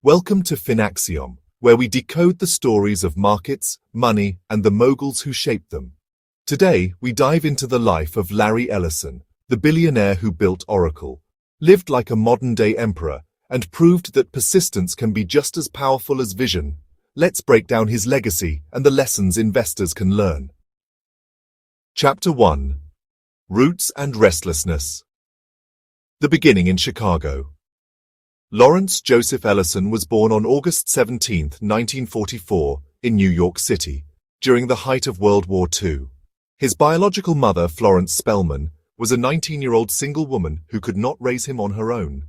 Welcome to Finaxiom, where we decode the stories of markets, money, and the moguls who shaped them. Today, we dive into the life of Larry Ellison, the billionaire who built Oracle, lived like a modern-day emperor, and proved that persistence can be just as powerful as vision. Let's break down his legacy and the lessons investors can learn. Chapter 1. Roots and Restlessness. The beginning in Chicago. Lawrence Joseph Ellison was born on August 17, 1944, in New York City, during the height of World War II. His biological mother, Florence Spellman, was a 19-year-old single woman who could not raise him on her own.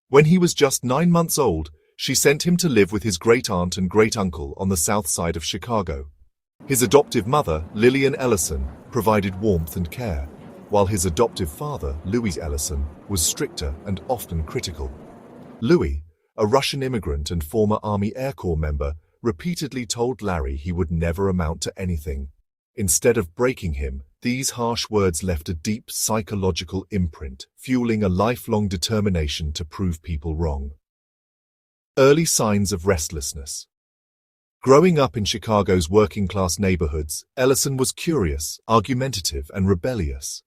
When he was just 9 months old, she sent him to live with his great-aunt and great-uncle on the south side of Chicago. His adoptive mother, Lillian Ellison, provided warmth and care, while his adoptive father, Louis Ellison, was stricter and often critical. Louis, a Russian immigrant and former Army Air Corps member, repeatedly told Larry he would never amount to anything. Instead of breaking him, these harsh words left a deep psychological imprint, fueling a lifelong determination to prove people wrong. Early signs of restlessness. Growing up in Chicago's working-class neighborhoods, Ellison was curious, argumentative, and rebellious.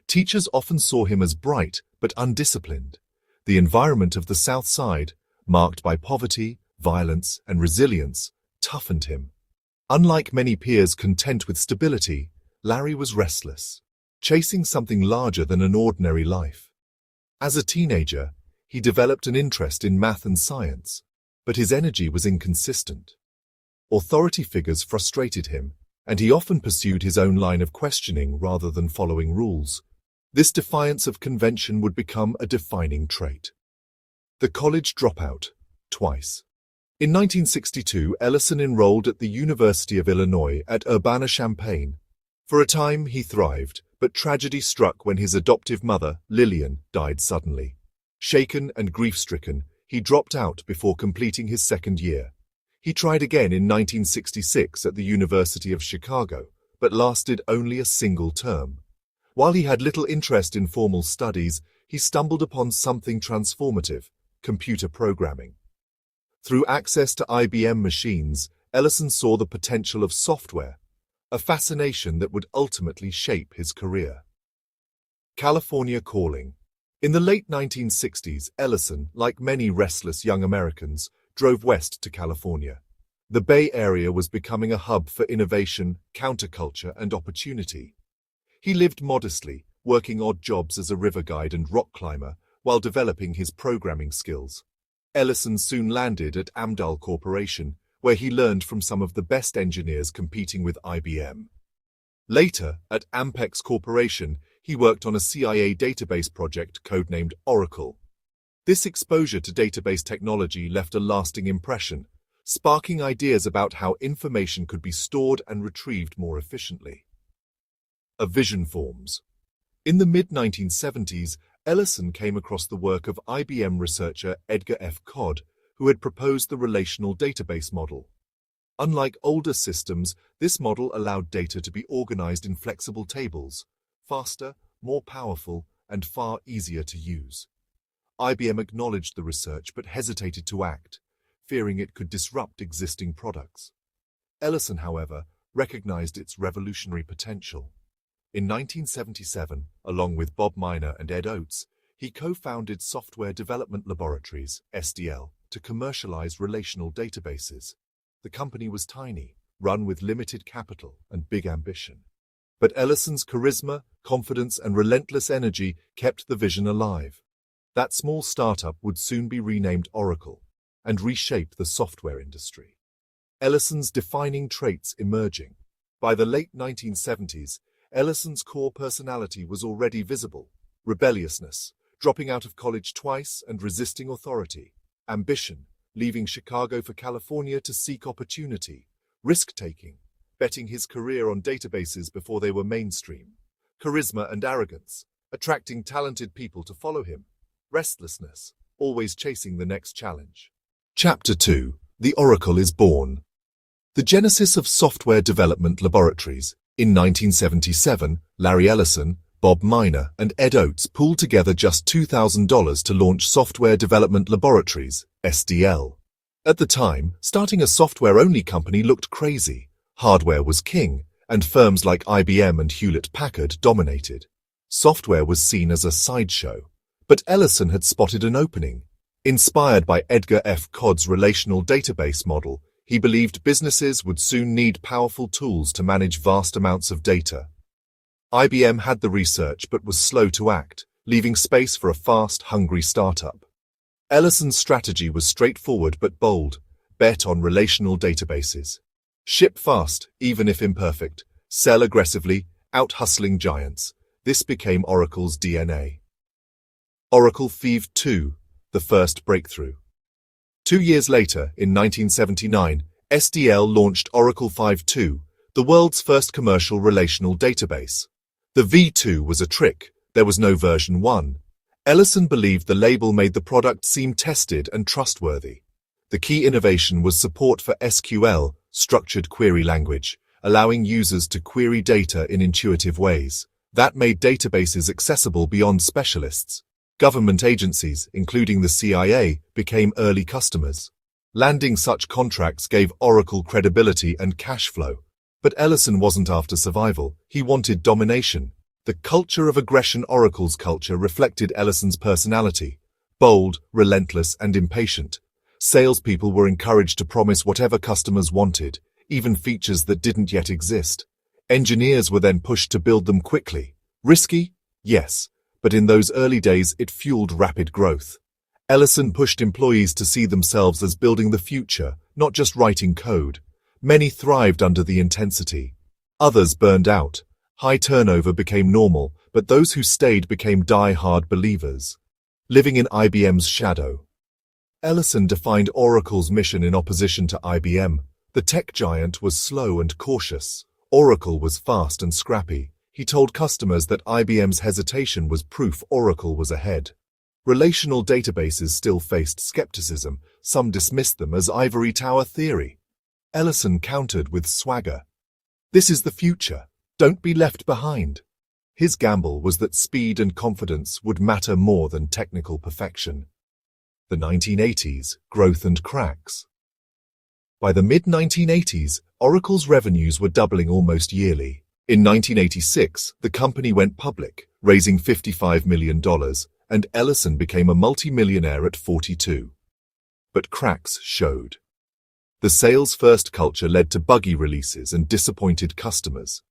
Teachers often saw him as bright but undisciplined. The environment of the South Side, marked by poverty, violence, and resilience, toughened him. Unlike many peers content with stability, Larry was restless, chasing something larger than an ordinary life. As a teenager, he developed an interest in math and science, but his energy was inconsistent. Authority figures frustrated him, and he often pursued his own line of questioning rather than following rules. This defiance of convention would become a defining trait. The college dropout, twice. In 1962, Ellison enrolled at the University of Illinois at Urbana-Champaign. For a time, he thrived, but tragedy struck when his adoptive mother, Lillian, died suddenly. Shaken and grief-stricken, he dropped out before completing his second year. He tried again in 1966 at the University of Chicago, but lasted only a single term. While he had little interest in formal studies, he stumbled upon something transformative: computer programming. Through access to IBM machines, Ellison saw the potential of software, a fascination that would ultimately shape his career. California calling. In the late 1960s, Ellison, like many restless young Americans, drove west to California. The Bay Area was becoming a hub for innovation, counterculture, and opportunity. He lived modestly, working odd jobs as a river guide and rock climber, while developing his programming skills. Ellison soon landed at Amdahl Corporation, where he learned from some of the best engineers competing with IBM. Later, at Ampex Corporation, he worked on a CIA database project codenamed Oracle. This exposure to database technology left a lasting impression, sparking ideas about how information could be stored and retrieved more efficiently. A vision forms. In the mid-1970s, Ellison came across the work of IBM researcher Edgar F. Codd, who had proposed the relational database model. Unlike older systems, this model allowed data to be organized in flexible tables, faster, more powerful, and far easier to use. IBM acknowledged the research but hesitated to act, fearing it could disrupt existing products. Ellison, however, recognized its revolutionary potential. In 1977, along with Bob Miner and Ed Oates, he co-founded Software Development Laboratories, SDL, to commercialize relational databases. The company was tiny, run with limited capital and big ambition. But Ellison's charisma, confidence, and relentless energy kept the vision alive. That small startup would soon be renamed Oracle and reshape the software industry. Ellison's defining traits emerging. By the late 1970s, Ellison's core personality was already visible: rebelliousness, dropping out of college twice and resisting authority; ambition, leaving Chicago for California to seek opportunity; risk-taking, betting his career on databases before they were mainstream; charisma and arrogance, attracting talented people to follow him; restlessness, always chasing the next challenge. Chapter 2. The Oracle is born. The genesis of Software Development Laboratories. In 1977, Larry Ellison, Bob Miner, and Ed Oates pooled together just $2,000 to launch Software Development Laboratories, SDL. At the time, starting a software-only company looked crazy. Hardware was king, and firms like IBM and Hewlett-Packard dominated. Software was seen as a sideshow. But Ellison had spotted an opening. Inspired by Edgar F. Codd's relational database model, he believed businesses would soon need powerful tools to manage vast amounts of data. IBM had the research but was slow to act, leaving space for a fast, hungry startup. Ellison's strategy was straightforward but bold: bet on relational databases. Ship fast, even if imperfect. Sell aggressively, out-hustling giants. This became Oracle's DNA. Oracle Fev 2, the first breakthrough. 2 years later, in 1979, SDL launched Oracle Fev 2, the world's first commercial relational database. The V2 was a trick. There was no version 1. Ellison believed the label made the product seem tested and trustworthy. The key innovation was support for SQL, structured query language, allowing users to query data in intuitive ways. That made databases accessible beyond specialists. Government agencies, including the CIA, became early customers. Landing such contracts gave Oracle credibility and cash flow. But Ellison wasn't after survival. He wanted domination. The culture of aggression. Oracle's culture reflected Ellison's personality: bold, relentless, and impatient. Salespeople were encouraged to promise whatever customers wanted, even features that didn't yet exist. Engineers were then pushed to build them quickly. Risky? Yes, but in those early days it fueled rapid growth. Ellison pushed employees to see themselves as building the future, not just writing code. Many thrived under the intensity. Others burned out. High turnover became normal, but those who stayed became die-hard believers. Living in IBM's shadow. Ellison defined Oracle's mission in opposition to IBM. The tech giant was slow and cautious. Oracle was fast and scrappy. He told customers that IBM's hesitation was proof Oracle was ahead. Relational databases still faced skepticism. Some dismissed them as ivory tower theory. Ellison countered with swagger. This is the future. Don't be left behind. His gamble was that speed and confidence would matter more than technical perfection. The 1980s, growth and cracks. By the mid-1980s, Oracle's revenues were doubling almost yearly. In 1986, the company went public, raising $55 million, and Ellison became a multi-millionaire at 42. But cracks showed. The sales-first culture led to buggy releases and disappointed customers.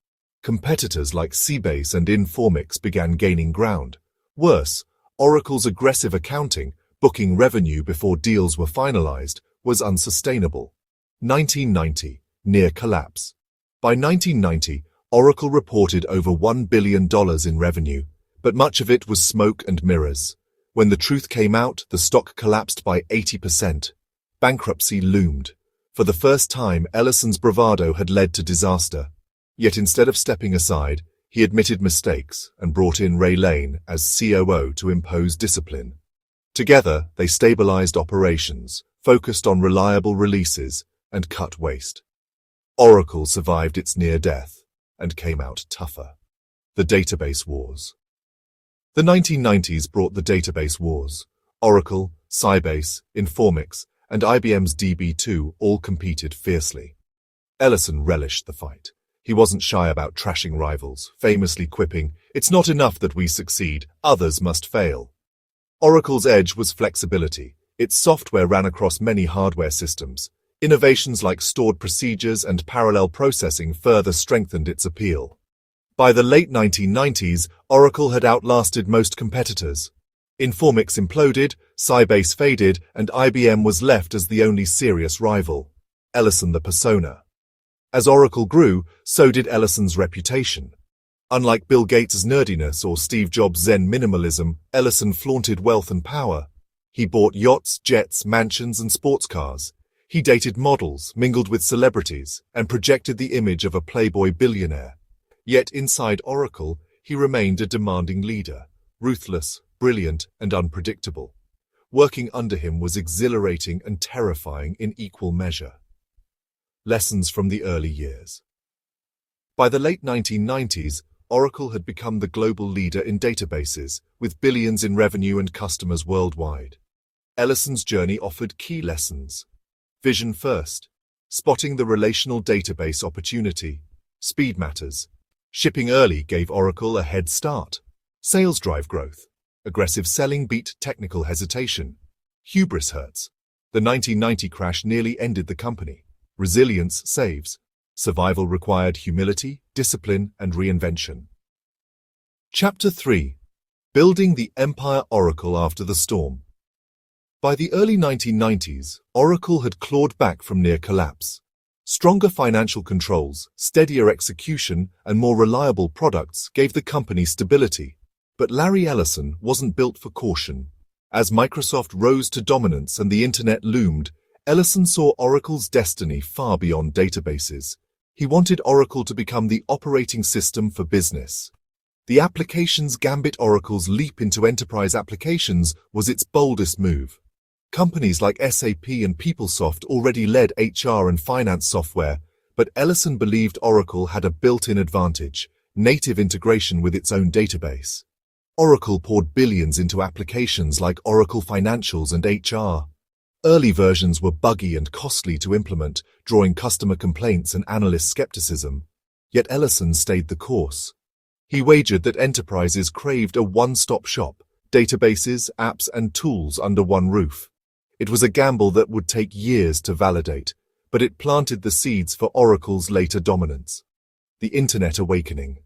Competitors like Sybase and Informix began gaining ground. Worse, Oracle's aggressive accounting, booking revenue before deals were finalized, was unsustainable. 1990, near collapse. By 1990, Oracle reported over $1 billion in revenue, but much of it was smoke and mirrors. When the truth came out, the stock collapsed by 80%. Bankruptcy loomed. For the first time, Ellison's bravado had led to disaster. Yet instead of stepping aside, he admitted mistakes and brought in Ray Lane as COO to impose discipline. Together, they stabilized operations, focused on reliable releases, and cut waste. Oracle survived its near death and came out tougher. The database wars. The 1990s brought the database wars. Oracle, Sybase, Informix, and IBM's DB2 all competed fiercely. Ellison relished the fight. He wasn't shy about trashing rivals, famously quipping, "It's not enough that we succeed, others must fail." Oracle's edge was flexibility. Its software ran across many hardware systems. Innovations like stored procedures and parallel processing further strengthened its appeal. By the late 1990s, Oracle had outlasted most competitors. Informix imploded, Sybase faded, and IBM was left as the only serious rival. Ellison the persona. As Oracle grew, so did Ellison's reputation. Unlike Bill Gates' nerdiness or Steve Jobs' Zen minimalism, Ellison flaunted wealth and power. He bought yachts, jets, mansions, and sports cars. He dated models, mingled with celebrities, and projected the image of a playboy billionaire. Yet inside Oracle, he remained a demanding leader, ruthless, brilliant, and unpredictable. Working under him was exhilarating and terrifying in equal measure. Lessons from the early years. By the late 1990s, Oracle had become the global leader in databases, with billions in revenue and customers worldwide. Ellison's journey offered key lessons. Vision first. Spotting the relational database opportunity. Speed matters. Shipping early gave Oracle a head start. Sales drive growth. Aggressive selling beat technical hesitation. Hubris hurts. The 1990 crash nearly ended the company. Resilience saves. Survival required humility, discipline, and reinvention. Chapter 3. Building the Empire Oracle after the storm. By the early 1990s, Oracle had clawed back from near collapse. Stronger financial controls, steadier execution, and more reliable products gave the company stability. But Larry Ellison wasn't built for caution. As Microsoft rose to dominance and the Internet loomed, Ellison saw Oracle's destiny far beyond databases. He wanted Oracle to become the operating system for business. The applications gambit. Oracle's leap into enterprise applications was its boldest move. Companies like SAP and PeopleSoft already led HR and finance software, but Ellison believed Oracle had a built-in advantage: native integration with its own database. Oracle poured billions into applications like Oracle Financials and HR. Early versions were buggy and costly to implement, drawing customer complaints and analyst skepticism. Yet Ellison stayed the course. He wagered that enterprises craved a one-stop shop: databases, apps, and tools under one roof. It was a gamble that would take years to validate, but it planted the seeds for Oracle's later dominance. The Internet awakening.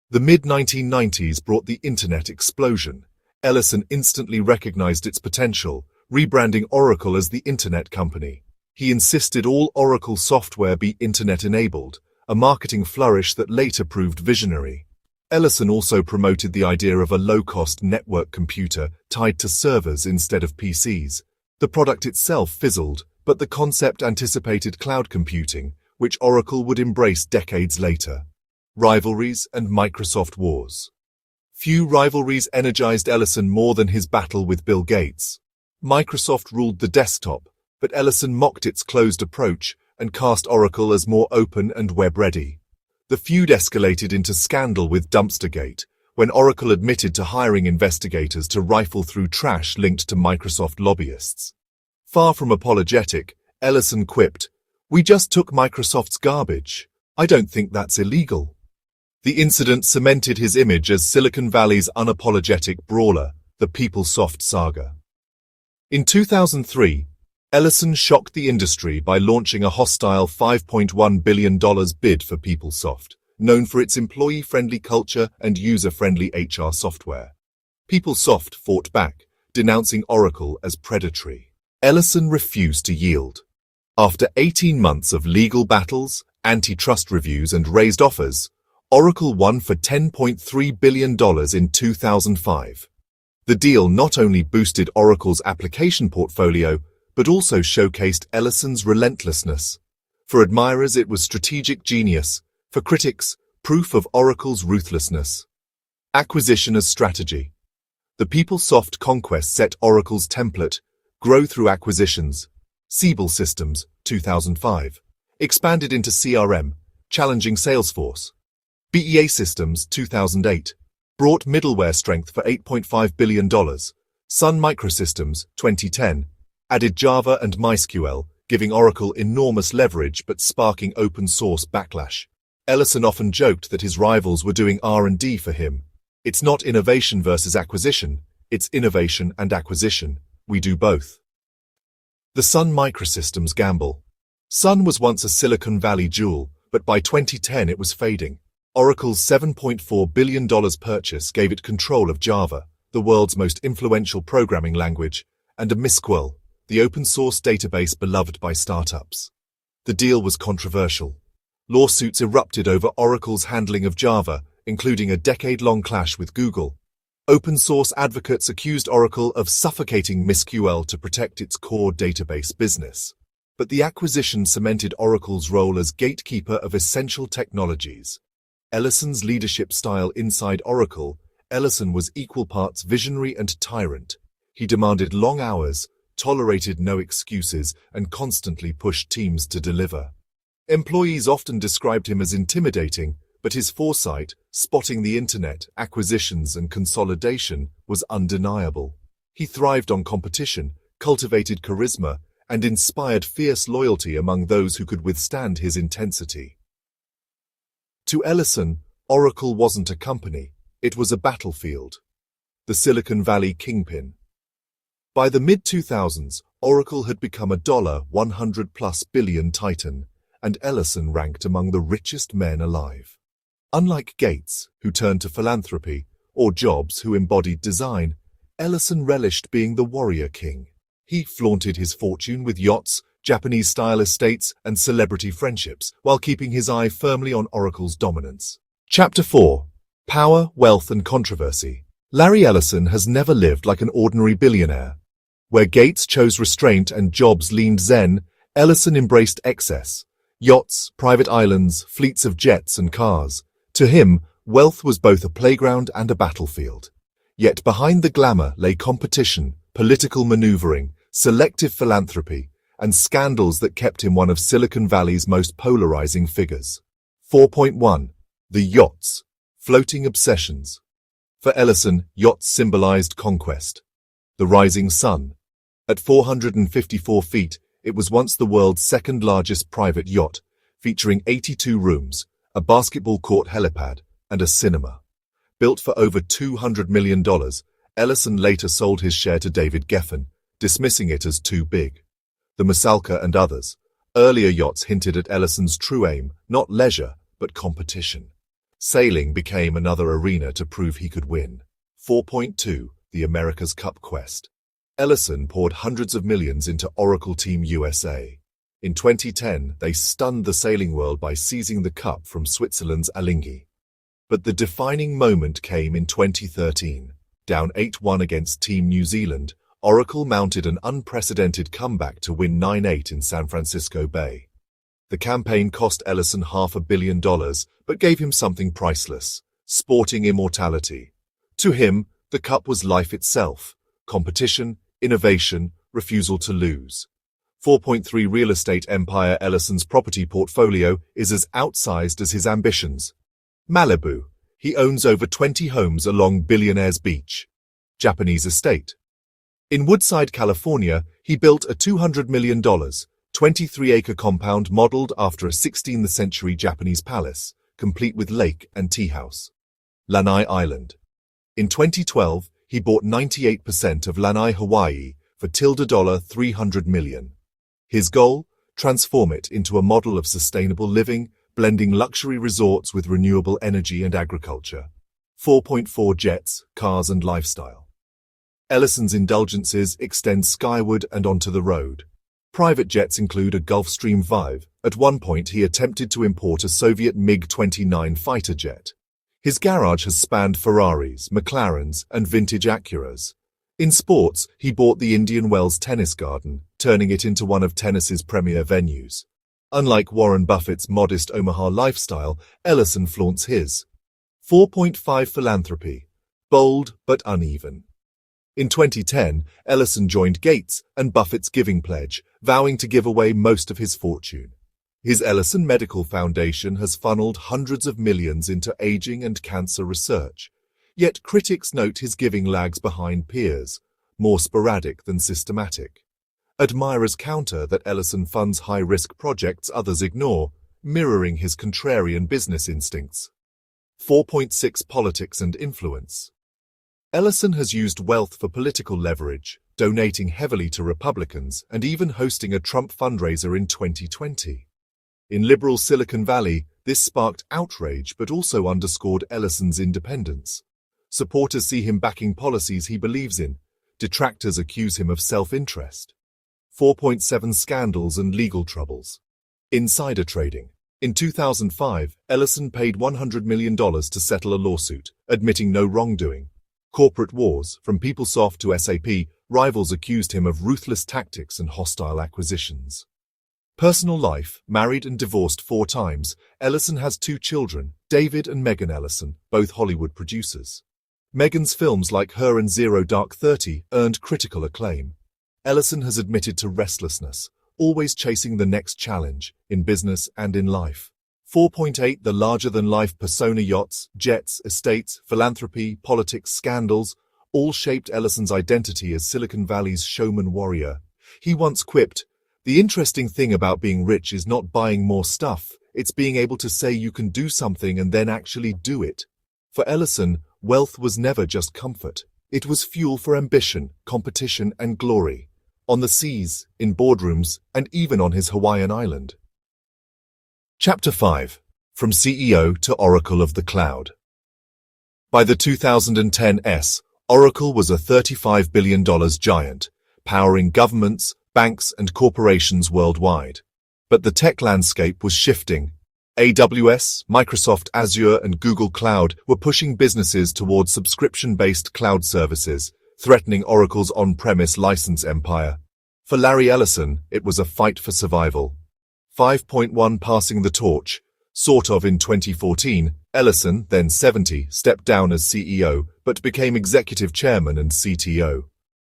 The mid-1990s brought the Internet explosion. Ellison instantly recognized its potential, rebranding Oracle as the Internet Company. He insisted all Oracle software be Internet-enabled, a marketing flourish that later proved visionary. Ellison also promoted the idea of a low-cost network computer tied to servers instead of PCs. The product itself fizzled, but the concept anticipated cloud computing, which Oracle would embrace decades later. Rivalries and Microsoft wars. Few rivalries energized Ellison more than his battle with Bill Gates. Microsoft ruled the desktop, but Ellison mocked its closed approach and cast Oracle as more open and web-ready. The feud escalated into scandal with Dumpstergate, when Oracle admitted to hiring investigators to rifle through trash linked to Microsoft lobbyists. Far from apologetic, Ellison quipped, "We just took Microsoft's garbage. I don't think that's illegal." The incident cemented his image as Silicon Valley's unapologetic brawler, the PeopleSoft saga. In 2003, Ellison shocked the industry by launching a hostile $5.1 billion bid for PeopleSoft, known for its employee-friendly culture and user-friendly HR software. PeopleSoft fought back, denouncing Oracle as predatory. Ellison refused to yield. After 18 months of legal battles, antitrust reviews, and raised offers, Oracle won for $10.3 billion in 2005. The deal not only boosted Oracle's application portfolio, but also showcased Ellison's relentlessness. For admirers, it was strategic genius. For critics, proof of Oracle's ruthlessness. Acquisition as strategy. The PeopleSoft conquest set Oracle's template: grow through acquisitions. Siebel Systems, 2005. Expanded into CRM, challenging Salesforce. BEA Systems, 2008. Brought middleware strength for $8.5 billion. Sun Microsystems, 2010. Added Java and MySQL, giving Oracle enormous leverage but sparking open-source backlash. Ellison often joked that his rivals were doing R&D for him. It's not innovation versus acquisition, it's innovation and acquisition. We do both. The Sun Microsystems gamble. Sun was once a Silicon Valley jewel, but by 2010 it was fading. Oracle's $7.4 billion purchase gave it control of Java, the world's most influential programming language, and a MySQL, the open-source database beloved by startups. The deal was controversial. Lawsuits erupted over Oracle's handling of Java, including a decade-long clash with Google. Open-source advocates accused Oracle of suffocating MySQL to protect its core database business. But the acquisition cemented Oracle's role as gatekeeper of essential technologies. Ellison's leadership style inside Oracle. Ellison was equal parts visionary and tyrant. He demanded long hours, tolerated no excuses, and constantly pushed teams to deliver. Employees often described him as intimidating, but his foresight, spotting the internet, acquisitions, and consolidation, was undeniable. He thrived on competition, cultivated charisma, and inspired fierce loyalty among those who could withstand his intensity. To Ellison, Oracle wasn't a company, it was a battlefield. The Silicon Valley kingpin. By the mid-2000s, Oracle had become a $100+ billion titan, and Ellison ranked among the richest men alive. Unlike Gates, who turned to philanthropy, or Jobs, who embodied design, Ellison relished being the warrior king. He flaunted his fortune with yachts, Japanese-style estates, and celebrity friendships, while keeping his eye firmly on Oracle's dominance. Chapter 4. Power, Wealth, and Controversy. Larry Ellison has never lived like an ordinary billionaire. Where Gates chose restraint and Jobs leaned zen, Ellison embraced excess. Yachts, private islands, fleets of jets and cars. To him, wealth was both a playground and a battlefield. Yet behind the glamour lay competition, political maneuvering, selective philanthropy, and scandals that kept him one of Silicon Valley's most polarizing figures. 4.1. The yachts. Floating obsessions. For Ellison, yachts symbolized conquest. The rising sun. At 454 feet, it was once the world's second-largest private yacht, featuring 82 rooms, a basketball court helipad, and a cinema. Built for over $200 million, Ellison later sold his share to David Geffen, dismissing it as too big. The Masalka and others. Earlier yachts hinted at Ellison's true aim, not leisure, but competition. Sailing became another arena to prove he could win. 4.2. The America's Cup quest. Ellison poured hundreds of millions into Oracle Team USA. In 2010, they stunned the sailing world by seizing the cup from Switzerland's Alinghi. But the defining moment came in 2013. Down 8-1 against Team New Zealand, Oracle mounted an unprecedented comeback to win 9-8 in San Francisco Bay. The campaign cost Ellison $500 million, but gave him something priceless: sporting immortality. To him, the cup was life itself: competition, innovation, refusal to lose. 4.3. Real estate empire. Ellison's property portfolio is as outsized as his ambitions. Malibu. He owns over 20 homes along Billionaire's Beach. Japanese estate. In Woodside, California, he built a $200 million, 23-acre compound modeled after a 16th century Japanese palace, complete with lake and tea house. Lanai Island. In 2012, he bought 98% of Lanai, Hawaii for $300 million. His goal? Transform it into a model of sustainable living, blending luxury resorts with renewable energy and agriculture. 4.4. Jets, cars and lifestyle. Ellison's indulgences extend skyward and onto the road. Private jets include a Gulfstream Vive. At one point, he attempted to import a Soviet MiG-29 fighter jet. His garage has spanned Ferraris, McLarens, and vintage Acuras. In sports, he bought the Indian Wells Tennis Garden, turning it into one of tennis's premier venues. Unlike Warren Buffett's modest Omaha lifestyle, Ellison flaunts his. 4.5. Philanthropy. Bold but uneven. In 2010, Ellison joined Gates and Buffett's giving pledge, vowing to give away most of his fortune. His Ellison Medical Foundation has funneled hundreds of millions into aging and cancer research. Yet critics note his giving lags behind peers, more sporadic than systematic. Admirers counter that Ellison funds high-risk projects others ignore, mirroring his contrarian business instincts. 4.6. Politics and influence. Ellison has used wealth for political leverage, donating heavily to Republicans and even hosting a Trump fundraiser in 2020. In liberal Silicon Valley, this sparked outrage but also underscored Ellison's independence. Supporters see him backing policies he believes in. Detractors accuse him of self-interest. 4.7. Scandals and legal troubles. Insider trading. In 2005, Ellison paid $100 million to settle a lawsuit, admitting no wrongdoing. Corporate wars, from PeopleSoft to SAP, rivals accused him of ruthless tactics and hostile acquisitions. Personal life. Married and divorced 4 times, Ellison has 2 children, David and Megan Ellison, both Hollywood producers. Megan's films like Her and Zero Dark 30 earned critical acclaim. Ellison has admitted to restlessness, always chasing the next challenge, in business and in life. 4.8. The larger-than-life persona. Yachts, jets, estates, philanthropy, politics, scandals, all shaped Ellison's identity as Silicon Valley's showman warrior. He once quipped, The interesting thing about being rich is not buying more stuff, it's being able to say you can do something and then actually do it. For Ellison, wealth was never just comfort. It was fuel for ambition, competition, and glory. On the seas, in boardrooms, and even on his Hawaiian island. Chapter 5. From CEO to Oracle of the Cloud. By the 2010s, Oracle was a $35 billion giant, powering governments, banks, and corporations worldwide. But the tech landscape was shifting. AWS, Microsoft Azure, and Google Cloud were pushing businesses towards subscription-based cloud services, threatening Oracle's on-premise license empire. For Larry Ellison, it was a fight for survival. 5.1 Passing the torch. Sort of in 2014, Ellison, then 70, stepped down as CEO, but became executive chairman and CTO.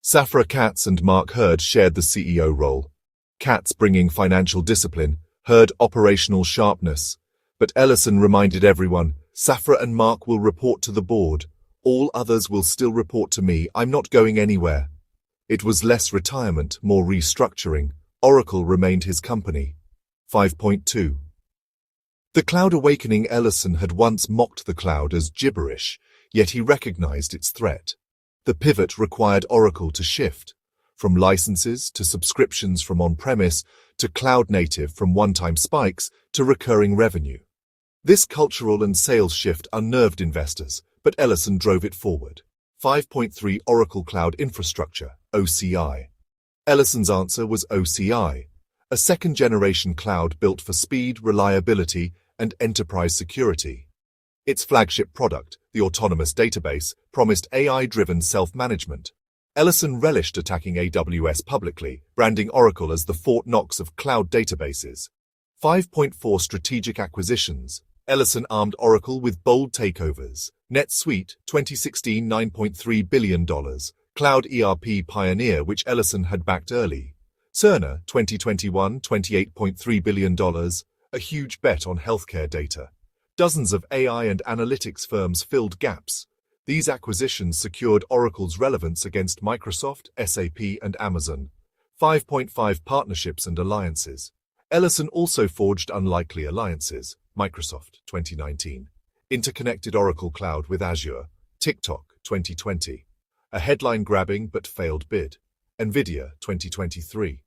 Safra Catz and Mark Hurd shared the CEO role. Catz bringing financial discipline, Hurd operational sharpness. But Ellison reminded everyone, Safra and Mark will report to the board. All others will still report to me. I'm not going anywhere. It was less retirement, more restructuring. Oracle remained his company. 5.2. The cloud awakening. Ellison had once mocked the cloud as gibberish, yet he recognized its threat. The pivot required Oracle to shift, from licenses to subscriptions, from on-premise to cloud-native, from one-time spikes to recurring revenue. This cultural and sales shift unnerved investors, but Ellison drove it forward. 5.3 Oracle Cloud Infrastructure, OCI. Ellison's answer was OCI, a second-generation cloud built for speed, reliability, and enterprise security. Its flagship product, the Autonomous Database, promised AI-driven self-management. Ellison relished attacking AWS publicly, branding Oracle as the Fort Knox of cloud databases. 5.4 Strategic Acquisitions. Ellison armed Oracle with bold takeovers. NetSuite, 2016, $9.3 billion. Cloud ERP pioneer which Ellison had backed early. Cerner, 2021, $28.3 billion. A huge bet on healthcare data. Dozens of AI and analytics firms filled gaps. These acquisitions secured Oracle's relevance against Microsoft, SAP, and Amazon. 5.5 Partnerships and Alliances. Ellison also forged unlikely alliances. Microsoft, 2019. Interconnected Oracle Cloud with Azure. TikTok, 2020. A headline-grabbing but failed bid. NVIDIA, 2023.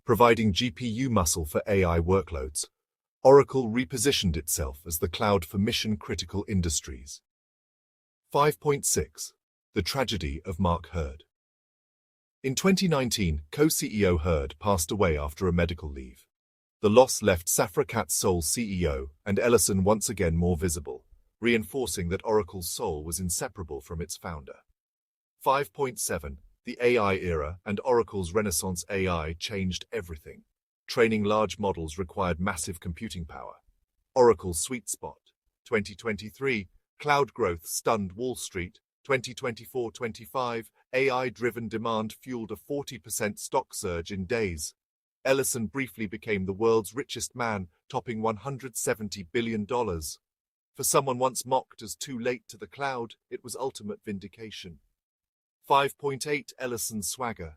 Providing GPU muscle for AI workloads. Oracle repositioned itself as the cloud for mission-critical industries. 5.6. The Tragedy of Mark Hurd. In 2019, co-CEO Hurd passed away after a medical leave. The loss left Safra Catz sole CEO and Ellison once again more visible, reinforcing that Oracle's soul was inseparable from its founder. 5.7. The AI era and Oracle's Renaissance. AI changed everything. Training large models required massive computing power. Oracle's sweet spot. 2023. Cloud growth stunned Wall Street. 2024-25. AI-driven demand fueled a 40% stock surge in days. Ellison briefly became the world's richest man, topping $170 billion. For someone once mocked as too late to the cloud, it was ultimate vindication. 5.8 Ellison's swagger.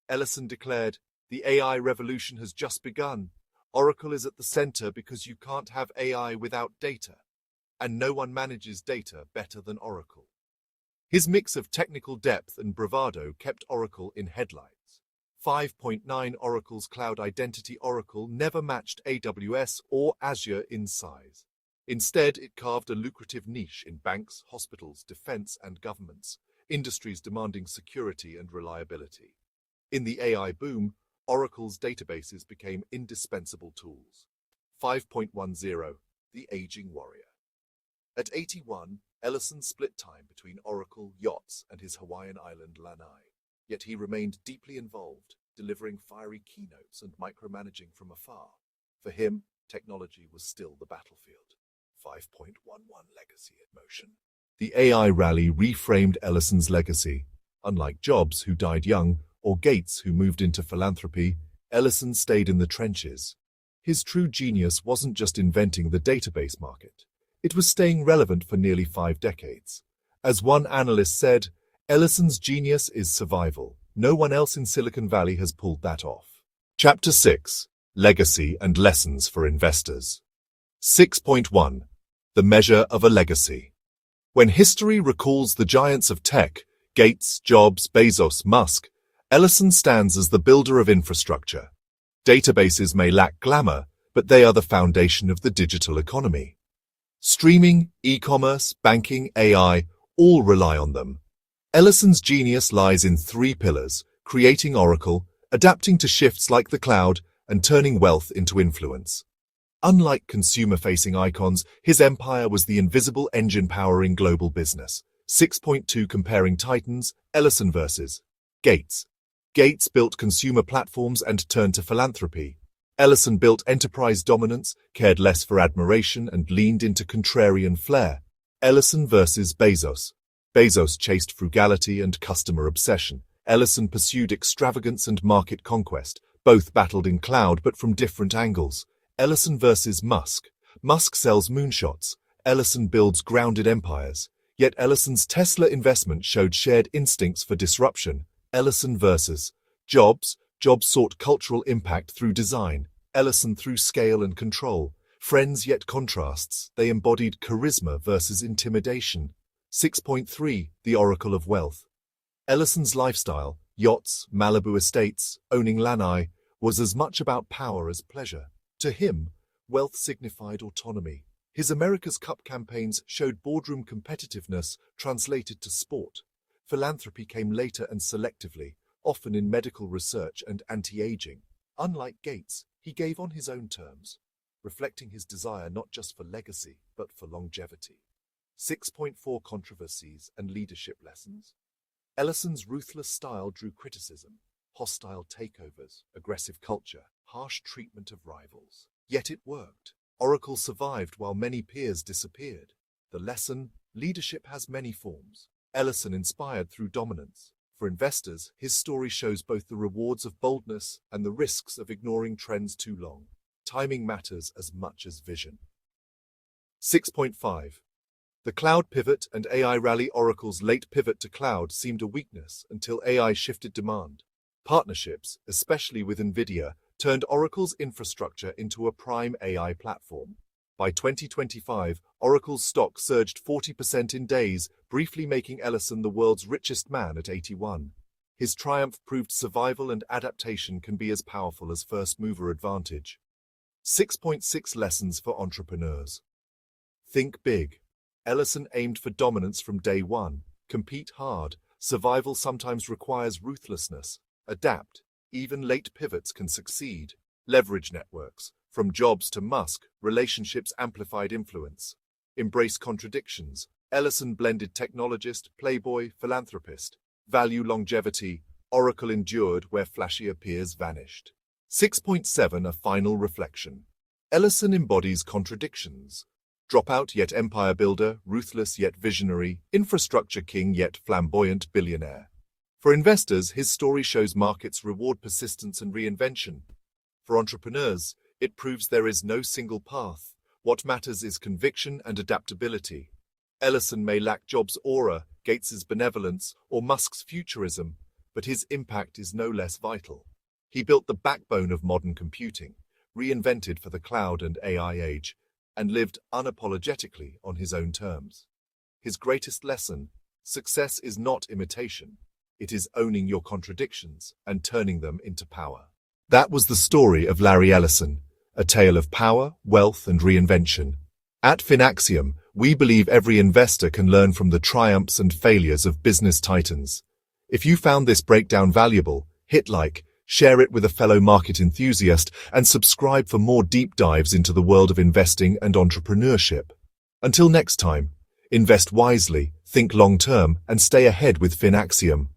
Ellison declared, "The AI revolution has just begun. Oracle is at the center because you can't have AI without data. And no one manages data better than Oracle." His mix of technical depth and bravado kept Oracle in headlines. 5.9 Oracle's cloud identity. Oracle never matched AWS or Azure in size. Instead, it carved a lucrative niche in banks, hospitals, defense, and governments, industries demanding security and reliability. In the AI boom, Oracle's databases became indispensable tools. 5.10 The Aging Warrior. At 81, Ellison split time between Oracle, yachts, and his Hawaiian island Lanai. Yet he remained deeply involved, delivering fiery keynotes and micromanaging from afar. For him, technology was still the battlefield. 5.11 Legacy in Motion. The AI rally reframed Ellison's legacy. Unlike Jobs, who died young, or Gates, who moved into philanthropy, Ellison stayed in the trenches. His true genius wasn't just inventing the database market. It was staying relevant for nearly 5 decades. As one analyst said, Ellison's genius is survival. No one else in Silicon Valley has pulled that off. Chapter 6. Legacy and Lessons for Investors. 6.1. The Measure of a Legacy. When history recalls the giants of tech, Gates, Jobs, Bezos, Musk, Ellison stands as the builder of infrastructure. Databases may lack glamour, but they are the foundation of the digital economy. Streaming, e-commerce, banking, AI, all rely on them. Ellison's genius lies in three pillars: creating Oracle, adapting to shifts like the cloud, and turning wealth into influence. Unlike consumer-facing icons, his empire was the invisible engine powering global business. 6.2. Comparing Titans, Ellison versus Gates. Gates built consumer platforms and turned to philanthropy. Ellison built enterprise dominance, cared less for admiration, and leaned into contrarian flair. Ellison versus Bezos. Bezos chased frugality and customer obsession. Ellison pursued extravagance and market conquest. Both battled in cloud but from different angles. Ellison versus Musk. Musk sells moonshots. Ellison builds grounded empires. Yet Ellison's Tesla investment showed shared instincts for disruption. Ellison versus Jobs. Jobs sought cultural impact through design. Ellison through scale and control. Friends yet contrasts. They embodied charisma versus intimidation. 6.3. The Oracle of Wealth. Ellison's lifestyle, yachts, Malibu estates, owning lanai, was as much about power as pleasure. To him, wealth signified autonomy. His America's Cup campaigns showed boardroom competitiveness translated to sport. Philanthropy came later and selectively, often in medical research and anti-aging. Unlike Gates, he gave on his own terms, reflecting his desire not just for legacy, but for longevity. 6.4. Controversies and Leadership Lessons. Ellison's ruthless style drew criticism: hostile takeovers, aggressive culture, harsh treatment of rivals. Yet it worked. Oracle survived while many peers disappeared. The lesson: leadership has many forms. Ellison inspired through dominance. For investors, his story shows both the rewards of boldness and the risks of ignoring trends too long. Timing matters as much as vision. 6.5. The cloud pivot and AI rally. Oracle's late pivot to cloud seemed a weakness until AI shifted demand. Partnerships, especially with NVIDIA, turned Oracle's infrastructure into a prime AI platform. By 2025, Oracle's stock surged 40% in days, briefly making Ellison the world's richest man at 81. His triumph proved survival and adaptation can be as powerful as first-mover advantage. 6.6. Lessons for entrepreneurs. Think big. Ellison aimed for dominance from day one. Compete hard. Survival sometimes requires ruthlessness. Adapt. Even late pivots can succeed. Leverage networks. From Jobs to Musk, relationships amplified influence. Embrace contradictions. Ellison blended technologist, playboy, philanthropist. Value longevity. Oracle endured where flashier peers vanished. 6.7. A final reflection. Ellison embodies contradictions. Dropout yet empire builder, ruthless yet visionary, infrastructure king yet flamboyant billionaire. For investors, his story shows markets reward persistence and reinvention. For entrepreneurs, it proves there is no single path. What matters is conviction and adaptability. Ellison may lack Jobs' aura, Gates's benevolence, or Musk's futurism, but his impact is no less vital. He built the backbone of modern computing, reinvented for the cloud and AI age, and lived unapologetically on his own terms. His greatest lesson: success is not imitation. It is owning your contradictions and turning them into power. That was the story of Larry Ellison, a tale of power, wealth, and reinvention. At Finaxiom, we believe every investor can learn from the triumphs and failures of business titans. If you found this breakdown valuable, hit like, share it with a fellow market enthusiast, and subscribe for more deep dives into the world of investing and entrepreneurship. Until next time, invest wisely, think long-term, and stay ahead with Finaxiom.